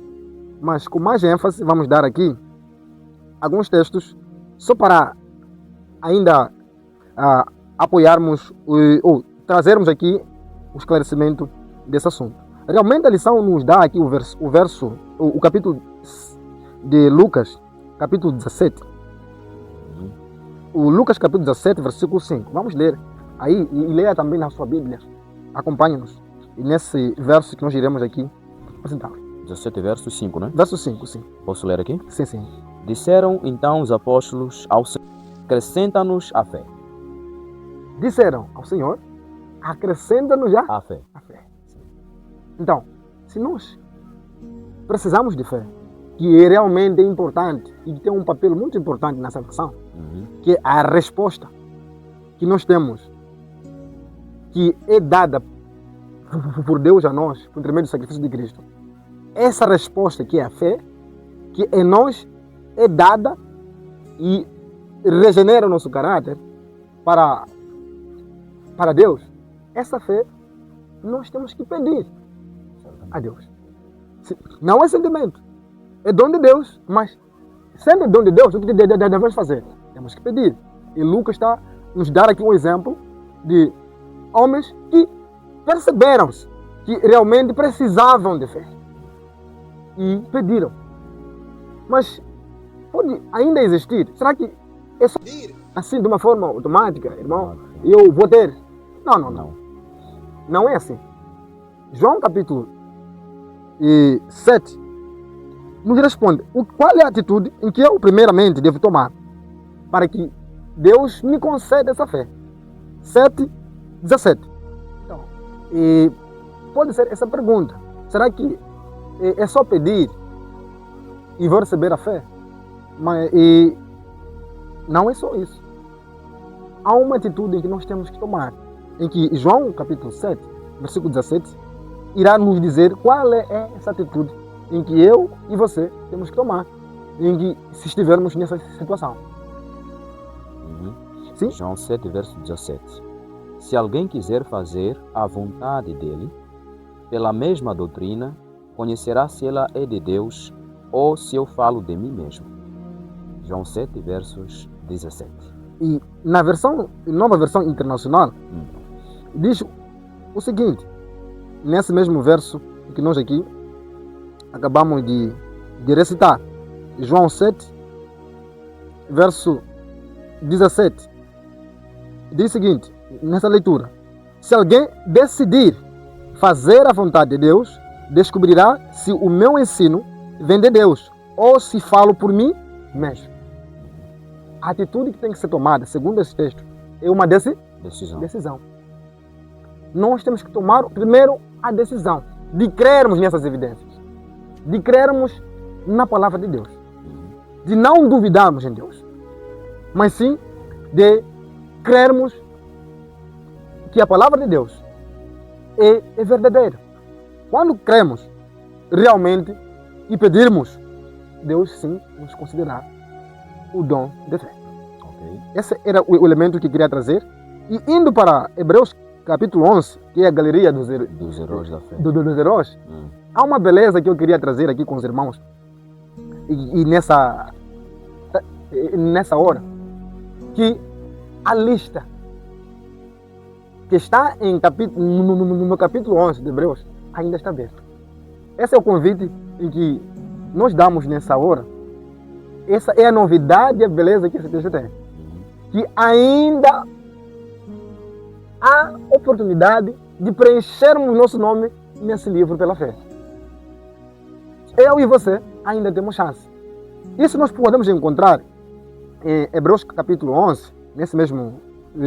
Speaker 2: mas com mais ênfase, vamos dar aqui alguns textos, só para ainda apoiarmos ou trazermos aqui o esclarecimento desse assunto. Realmente a lição nos dá aqui o capítulo de Lucas, capítulo 17. O Lucas capítulo 17, versículo 5. Vamos ler aí e leia também na sua Bíblia. Acompanhe-nos. E nesse verso que nós iremos aqui apresentar.
Speaker 1: 17 verso 5, né?
Speaker 2: Verso 5, sim.
Speaker 1: Posso ler aqui?
Speaker 2: Sim, sim.
Speaker 1: Disseram então os apóstolos ao Senhor: acrescenta-nos a fé.
Speaker 2: Disseram ao Senhor, acrescenta-nos já
Speaker 1: A fé.
Speaker 2: a fé. Então, se nós precisamos de fé, que realmente é importante e que tem um papel muito importante na salvação, que é a resposta que nós temos, que é dada por Deus a nós, por intermédio do sacrifício de Cristo. Essa resposta que é a fé, que em nós é dada e regenera o nosso caráter para Deus. Essa fé nós temos que pedir a Deus. Não é sentimento, é dom de Deus, mas sendo dom de Deus, o que devemos fazer? Temos que pedir. E Lucas está a nos dar aqui um exemplo de homens que perceberam-se que realmente precisavam de fé e pediram. Mas pode ainda existir? Será que é só assim de uma forma automática, irmão? Eu vou ter? Não. Não é assim. João capítulo 7 nos responde qual é a atitude em que eu primeiramente devo tomar para que Deus me conceda essa fé. 7:17. Então, pode ser essa pergunta. Será que é só pedir e vou receber a fé? Mas não é só isso. Há uma atitude em que nós temos que tomar, em que João capítulo 7, versículo 17, irá nos dizer qual é essa atitude em que eu e você temos que tomar, em que se estivermos nessa situação. Sim?
Speaker 1: João 7, verso 17. Se alguém quiser fazer a vontade dele, pela mesma doutrina, conhecerá se ela é de Deus ou se eu falo de mim mesmo. João 7, versos 17.
Speaker 2: E na nova versão internacional, diz o seguinte, nesse mesmo verso que nós aqui acabamos de recitar, João 7, verso 17, diz o seguinte, nessa leitura: se alguém decidir fazer a vontade de Deus, descobrirá se o meu ensino vem de Deus ou se falo por mim mesmo. A atitude que tem que ser tomada, segundo esse texto, é uma decisão. Nós temos que tomar primeiro a decisão de crermos nessas evidências, de crermos na palavra de Deus, de não duvidarmos em Deus, mas sim de crermos que a palavra de Deus é verdadeira. Quando cremos realmente e pedirmos, Deus sim nos considerará o dom de fé.
Speaker 1: Okay.
Speaker 2: Esse era o elemento que eu queria trazer. E indo para Hebreus capítulo 11, que é a galeria dos
Speaker 1: heróis da fé.
Speaker 2: Dos heróis, há uma beleza que eu queria trazer aqui com os irmãos. E nessa hora, que a lista que está no capítulo 11 de Hebreus ainda está aberta. Esse é o convite em que nós damos nessa hora. Essa é a novidade e a beleza que esse texto tem. Que ainda há oportunidade de preenchermos nosso nome nesse livro pela fé. Eu e você ainda temos chance. Isso nós podemos encontrar em Hebreus capítulo 11, nesse mesmo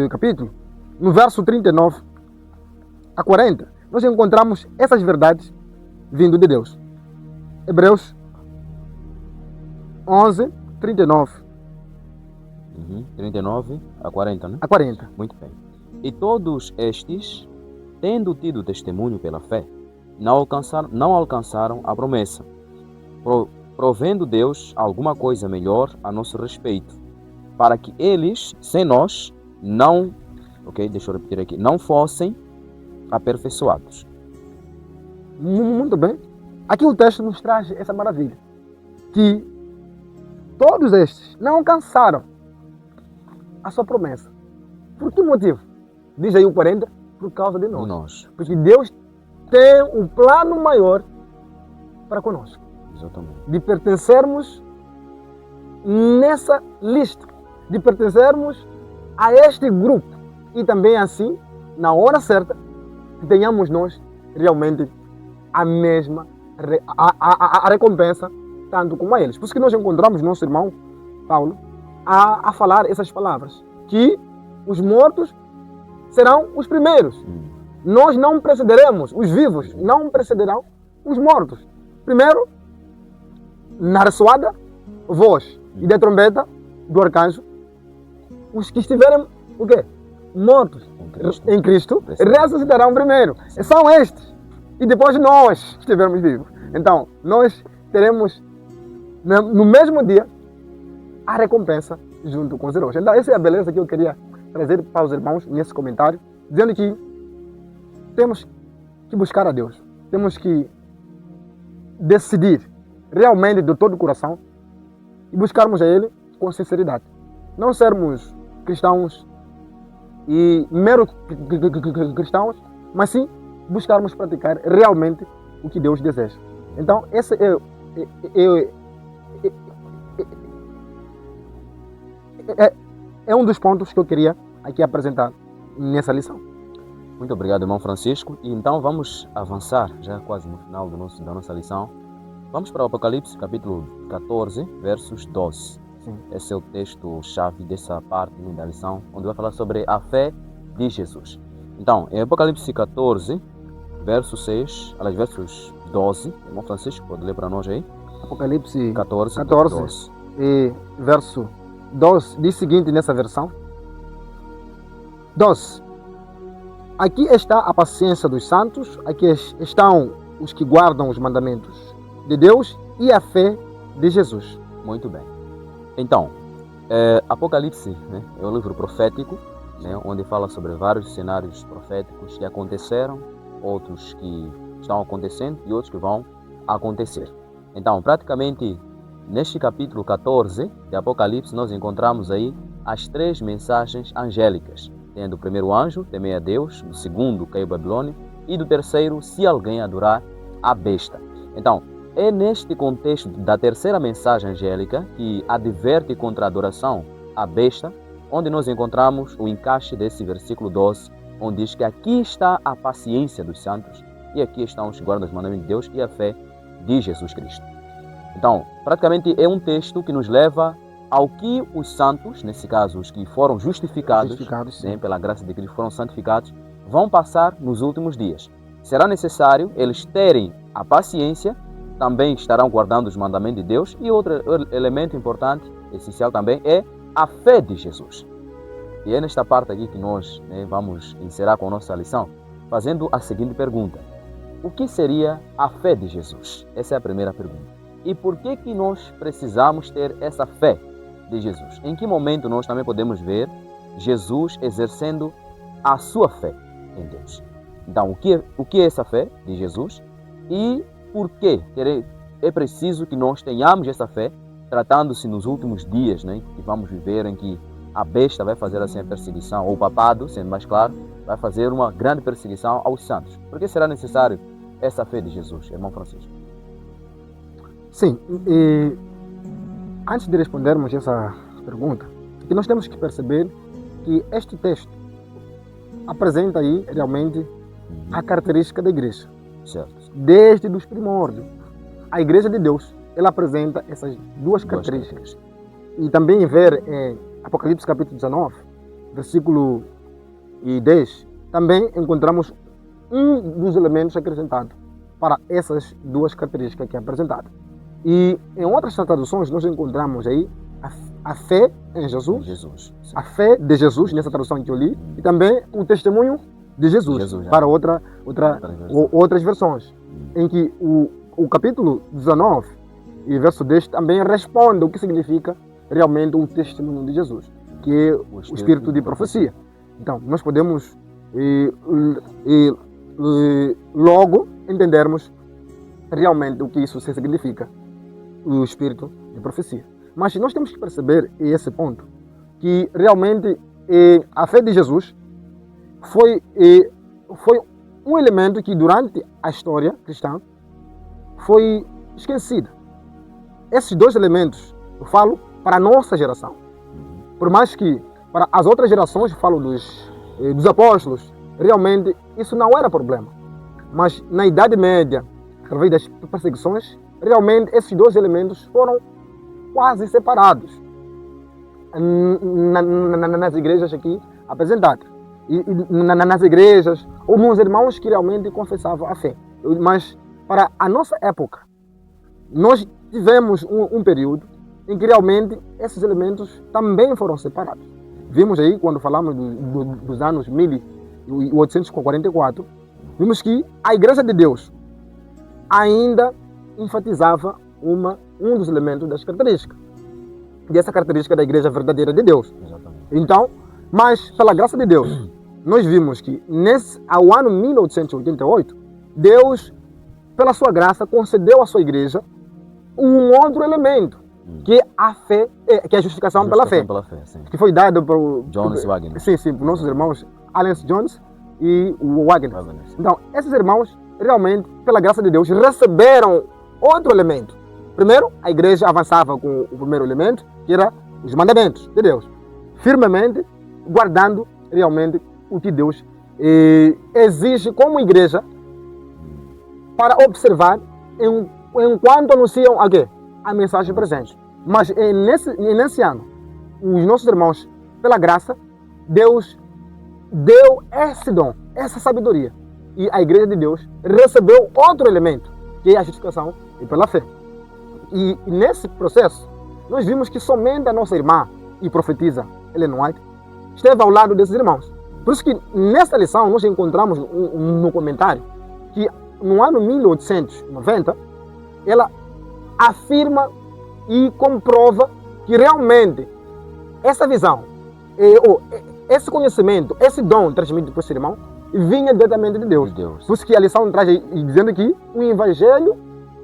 Speaker 2: capítulo, no verso 39 a 40. Nós encontramos essas verdades vindo de Deus. Hebreus 11, 39.
Speaker 1: 39 a 40, né?
Speaker 2: A 40.
Speaker 1: Muito bem. E todos estes, tendo tido testemunho pela fé, não alcançaram a promessa, provendo Deus alguma coisa melhor a nosso respeito, para que eles, sem nós, não fossem aperfeiçoados.
Speaker 2: Muito bem. Aqui o texto nos traz essa maravilha, que todos estes não alcançaram a sua promessa. Por que motivo? Diz aí o 40, por causa de nós. Porque Deus tem um plano maior para conosco.
Speaker 1: Exatamente.
Speaker 2: De pertencermos nessa lista, de pertencermos a este grupo e também assim, na hora certa, que tenhamos nós realmente a mesma a recompensa tanto como a eles. Por isso que nós encontramos nosso irmão Paulo a falar essas palavras, que os mortos serão os primeiros. Nós não precederemos, os vivos não precederão os mortos. Primeiro, na ressoada voz e da trombeta do arcanjo, os que estiverem o quê? Mortos em Cristo ressuscitarão primeiro. São estes. E depois nós estivermos vivos. Então, nós teremos no mesmo dia a recompensa junto com os heróis. Então, essa é a beleza que eu queria trazer para os irmãos nesse comentário, dizendo que temos que buscar a Deus. Temos que decidir realmente de todo o coração e buscarmos a Ele com sinceridade. Não sermos cristãos e meros cristãos, mas sim buscarmos praticar realmente o que Deus deseja. Então, esse é um dos pontos que eu queria aqui apresentar nessa lição.
Speaker 1: Muito obrigado, irmão Francisco. E então vamos avançar, já quase no final da nossa lição. Vamos para o Apocalipse, capítulo 14, versos 12.
Speaker 2: Sim.
Speaker 1: Esse é o texto-chave dessa parte da lição, onde vai falar sobre a fé de Jesus. Então, em Apocalipse 14, verso 6, aliás, versos 12, irmão Francisco, pode ler para nós aí?
Speaker 2: Apocalipse
Speaker 1: 14,
Speaker 2: 12. E verso 12 diz o seguinte nessa versão: 12. Aqui está a paciência dos santos, aqui estão os que guardam os mandamentos de Deus e a fé de Jesus.
Speaker 1: Muito bem. Então, Apocalipse, né, é um livro profético, né, onde fala sobre vários cenários proféticos que aconteceram, outros que estão acontecendo e outros que vão acontecer. Então, praticamente, neste capítulo 14 de Apocalipse, nós encontramos aí as 3 mensagens angélicas. Tem do primeiro anjo, temer a Deus, do segundo, caiu Babilônia, e do terceiro, se alguém adorar a besta. Então, é neste contexto da terceira mensagem angélica, que adverte contra a adoração à besta, onde nós encontramos o encaixe desse versículo 12, onde diz que aqui está a paciência dos santos, e aqui estão os que guardam os mandamentos de Deus e a fé de Jesus Cristo. Então, praticamente é um texto que nos leva ao que os santos, nesse caso os que foram justificados né, pela graça de Cristo, foram santificados, vão passar nos últimos dias. Será necessário eles terem a paciência, também estarão guardando os mandamentos de Deus, e outro elemento importante, essencial também, é a fé de Jesus. E é nesta parte aqui que nós vamos encerrar com a nossa lição, fazendo a seguinte pergunta: o que seria a fé de Jesus? Essa é a primeira pergunta. E por que nós precisamos ter essa fé de Jesus? Em que momento nós também podemos ver Jesus exercendo a sua fé em Deus? Então, o que é essa fé de Jesus? E por que é preciso que nós tenhamos essa fé, tratando-se nos últimos dias, né, que vamos viver, em que a besta vai fazer assim a perseguição, ou o papado, sendo mais claro, vai fazer uma grande perseguição aos santos. Por que será necessário essa fé de Jesus, irmão Francisco?
Speaker 2: Sim, e antes de respondermos essa pergunta, que nós temos que perceber que este texto apresenta aí realmente a característica da igreja.
Speaker 1: Certo.
Speaker 2: Desde os primórdios. A igreja de Deus, ela apresenta essas duas características. E também ver em Apocalipse capítulo 19, versículo 10, também encontramos um dos elementos acrescentados para essas duas características que é apresentada. E em outras traduções nós encontramos aí a fé em Jesus, a fé de Jesus, nessa tradução que eu li, e também o testemunho de Jesus para outras versões, em que o capítulo 19 e verso 10 também responde o que significa realmente o testemunho de Jesus, que é o espírito de profecia. Então, nós podemos logo entendermos realmente o que isso significa, o espírito de profecia. Mas nós temos que perceber esse ponto, que realmente a fé de Jesus foi um elemento que durante a história cristã foi esquecido. Esses dois elementos, eu falo para a nossa geração. Por mais que para as outras gerações, eu falo dos apóstolos, realmente isso não era problema. Mas na Idade Média, através das perseguições, realmente esses dois elementos foram quase separados nas igrejas aqui apresentadas. E nas igrejas, houve uns irmãos que realmente confessavam a fé. Mas para a nossa época, nós tivemos um período em que realmente esses elementos também foram separados. Vimos aí, quando falamos dos anos 1844, vimos que a Igreja de Deus ainda enfatizava um dos elementos das características. Dessa característica da Igreja verdadeira de Deus.
Speaker 1: Exatamente.
Speaker 2: Então, mas pela graça de Deus, nós vimos que ao ano 1888, Deus, pela sua graça, concedeu à sua igreja um outro elemento, que é a fé, que é a justificação pela fé,
Speaker 1: sim.
Speaker 2: que foi dado para o
Speaker 1: Jones Wagner.
Speaker 2: Sim, para nossos irmãos Allen Jones e o Wagner. Então, esses irmãos, realmente, pela graça de Deus, receberam outro elemento. Primeiro, a igreja avançava com o primeiro elemento, que era os mandamentos de Deus, firmemente guardando realmente o que Deus exige como igreja para observar enquanto anunciam a mensagem presente. Mas nesse ano, os nossos irmãos, pela graça, Deus deu esse dom, essa sabedoria. E a igreja de Deus recebeu outro elemento, que é a justificação e pela fé. E nesse processo, nós vimos que somente a nossa irmã e profetisa Ellen White esteve ao lado desses irmãos. Por isso que nessa lição nós encontramos no comentário que no ano 1890 ela afirma e comprova que realmente essa visão, esse conhecimento, esse dom transmitido por esse irmão vinha diretamente de Deus. Por isso que a lição traz dizendo que o Evangelho,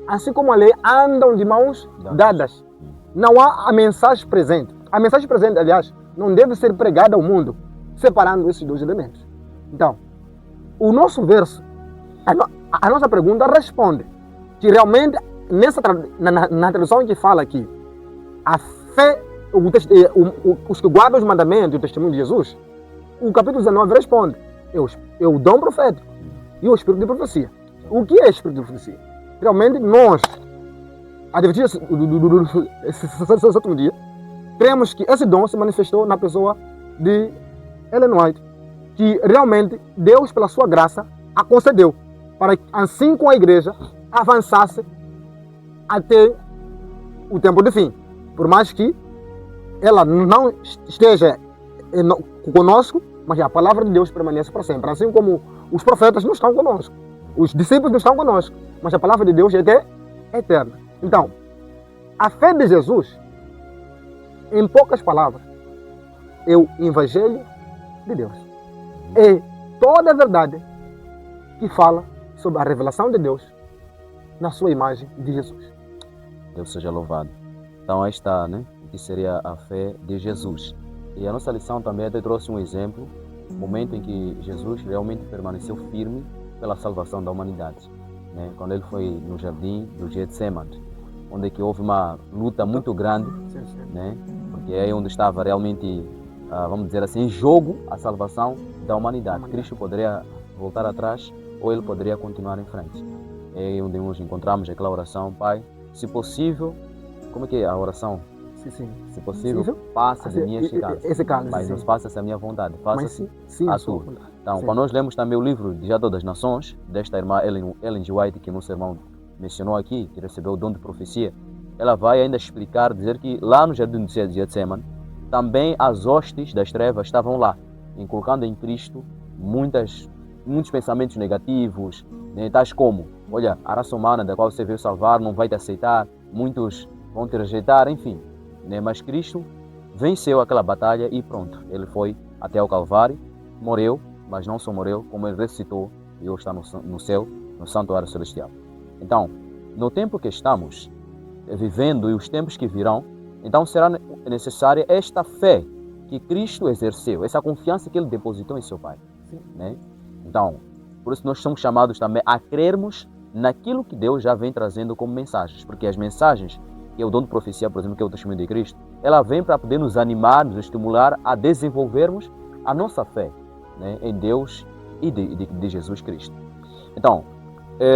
Speaker 2: assim como a lei, andam de mãos dadas. Não há a mensagem presente. A mensagem presente, aliás, não deve ser pregada ao mundo, separando esses dois elementos. Então, o nosso verso, a nossa pergunta responde que realmente, na tradução que fala aqui, a fé, os que guardam os mandamentos e o testemunho de Jesus, o capítulo 19 responde, é o dom profético e o espírito de profecia. O que é espírito de profecia? Realmente nós, advertidos do sétimo dia, cremos que esse dom se manifestou na pessoa de Ellen White, que realmente Deus, pela sua graça, a concedeu, para que assim como a igreja avançasse até o tempo do fim. Por mais que ela não esteja conosco, mas a palavra de Deus permanece para sempre. Assim como os profetas não estão conosco, os discípulos não estão conosco, mas a palavra de Deus é eterna. Então, a fé de Jesus, em poucas palavras, é o Evangelho de Deus. É toda a verdade que fala sobre a revelação de Deus na sua imagem de Jesus.
Speaker 1: Deus seja louvado. Então, aí está, né? Que seria a fé de Jesus. E a nossa lição também até trouxe um exemplo, momento em que Jesus realmente permaneceu firme pela salvação da humanidade, né? Quando ele foi no jardim do Getsemane, onde que houve uma luta muito grande, né? Porque é onde estava realmente, vamos dizer assim, em jogo a salvação da humanidade. Cristo poderia voltar atrás ou ele poderia continuar em frente. É onde nós encontramos aquela oração, Pai, se possível, como é que é a oração?
Speaker 2: Sim.
Speaker 1: Se possível, passa de mim esse cálice. Mas não faça-se a minha vontade, faça-se a tua. Então, quando nós lemos também o livro de Já das Nações, desta irmã Ellen G. White, que nosso irmão mencionou aqui, que recebeu o dom de profecia, ela vai ainda explicar, dizer que lá no jardim de Getsemane, também as hostes das trevas estavam lá, colocando em Cristo muitos pensamentos negativos, né, tais como, olha, a raça humana da qual você veio salvar não vai te aceitar, muitos vão te rejeitar, enfim. Né, mas Cristo venceu aquela batalha e pronto, ele foi até o Calvário, morreu, mas não só morreu, como ele ressuscitou e hoje está no céu, no santuário celestial. Então, no tempo que estamos vivendo e os tempos que virão, então será necessária esta fé que Cristo exerceu, essa confiança que ele depositou em seu Pai. Né? Então, por isso nós somos chamados também a crermos naquilo que Deus já vem trazendo como mensagens, porque as mensagens, que é o dom de profecia, por exemplo, que é o testemunho de Cristo, ela vem para poder nos animar, nos estimular a desenvolvermos a nossa fé, né, em Deus e de Jesus Cristo. Então,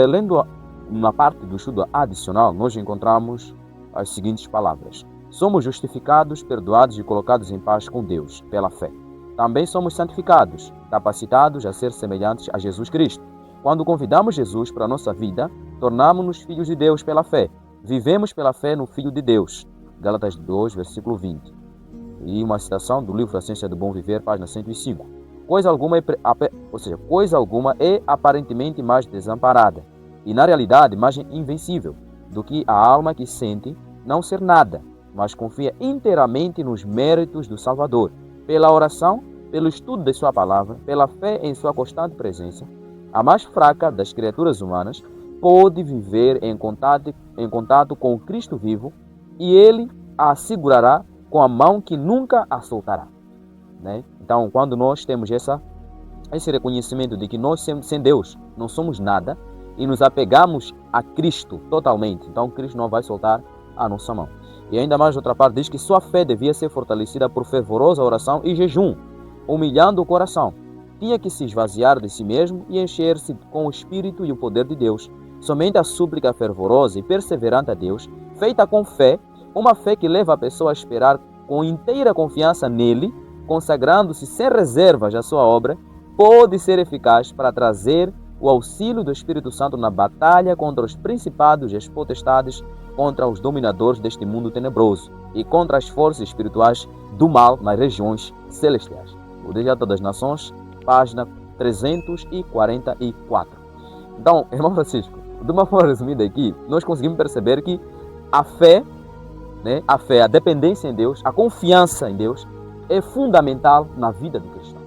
Speaker 1: lendo na parte do estudo adicional, nós encontramos as seguintes palavras: somos justificados, perdoados e colocados em paz com Deus pela fé. Também somos santificados, capacitados a ser semelhantes a Jesus Cristo. Quando convidamos Jesus para a nossa vida, tornamos-nos filhos de Deus pela fé. Vivemos pela fé no Filho de Deus. Gálatas 2, versículo 20. E uma citação do livro A Ciência do Bom Viver, página 105. Coisa alguma é aparentemente mais desamparada, e na realidade mais invencível, do que a alma que sente não ser nada, mas confia inteiramente nos méritos do Salvador, pela oração, pelo estudo de sua palavra, pela fé em sua constante presença. A mais fraca das criaturas humanas pode viver em contato com o Cristo vivo, e Ele a assegurará com a mão que nunca a soltará. Né? Então, quando nós temos esse reconhecimento de que nós, sem Deus, não somos nada, e nos apegamos a Cristo totalmente, então Cristo não vai soltar a nossa mão. E ainda mais outra parte diz que sua fé devia ser fortalecida por fervorosa oração e jejum, humilhando o coração. Tinha que se esvaziar de si mesmo e encher-se com o Espírito e o poder de Deus. Somente a súplica fervorosa e perseverante a Deus, feita com fé, uma fé que leva a pessoa a esperar com inteira confiança nele, consagrando-se sem reservas à sua obra, pode ser eficaz para trazer o auxílio do Espírito Santo na batalha contra os principados e as potestades, contra os dominadores deste mundo tenebroso e contra as forças espirituais do mal nas regiões celestiais. O Decreto das Nações, página 344. Então, irmão Francisco, de uma forma resumida aqui, nós conseguimos perceber que a fé, a dependência em Deus, a confiança em Deus, é fundamental na vida do cristão.